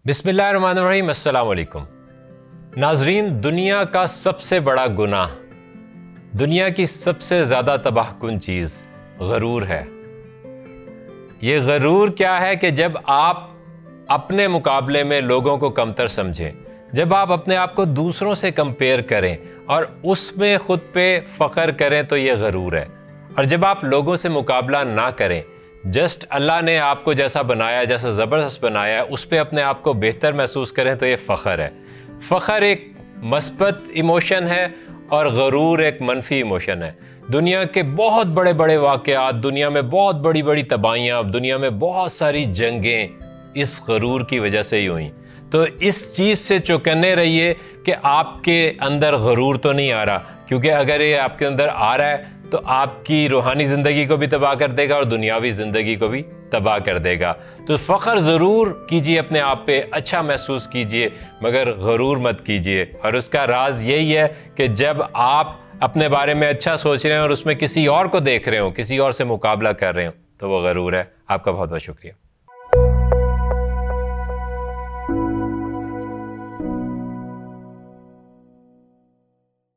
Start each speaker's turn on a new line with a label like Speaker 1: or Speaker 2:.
Speaker 1: بسم اللہ الرحمن الرحیم۔ السلام علیکم ناظرین، دنیا کا سب سے بڑا گناہ، دنیا کی سب سے زیادہ تباہ کن چیز غرور ہے۔ یہ غرور کیا ہے کہ جب آپ اپنے مقابلے میں لوگوں کو کمتر سمجھیں، جب آپ اپنے آپ کو دوسروں سے کمپیئر کریں اور اس میں خود پہ فخر کریں تو یہ غرور ہے۔ اور جب آپ لوگوں سے مقابلہ نہ کریں، جسٹ اللہ نے آپ کو جیسا بنایا، جیسا زبردست بنایا ہے، اس پہ اپنے آپ کو بہتر محسوس کریں تو یہ فخر ہے۔ فخر ایک مثبت ایموشن ہے اور غرور ایک منفی ایموشن ہے۔ دنیا کے بہت بڑے بڑے واقعات، دنیا میں بہت بڑی بڑی تباہیاں، دنیا میں بہت ساری جنگیں اس غرور کی وجہ سے ہی ہوئیں۔ تو اس چیز سے چوکنے رہیے کہ آپ کے اندر غرور تو نہیں آ رہا، کیونکہ اگر یہ آپ کے اندر آ رہا ہے تو آپ کی روحانی زندگی کو بھی تباہ کر دے گا اور دنیاوی زندگی کو بھی تباہ کر دے گا۔ تو فخر ضرور کیجئے، اپنے آپ پہ اچھا محسوس کیجئے، مگر غرور مت کیجئے۔ اور اس کا راز یہی ہے کہ جب آپ اپنے بارے میں اچھا سوچ رہے ہیں اور اس میں کسی اور کو دیکھ رہے ہوں، کسی اور سے مقابلہ کر رہے ہوں، تو وہ غرور ہے۔ آپ کا بہت بہت شکریہ۔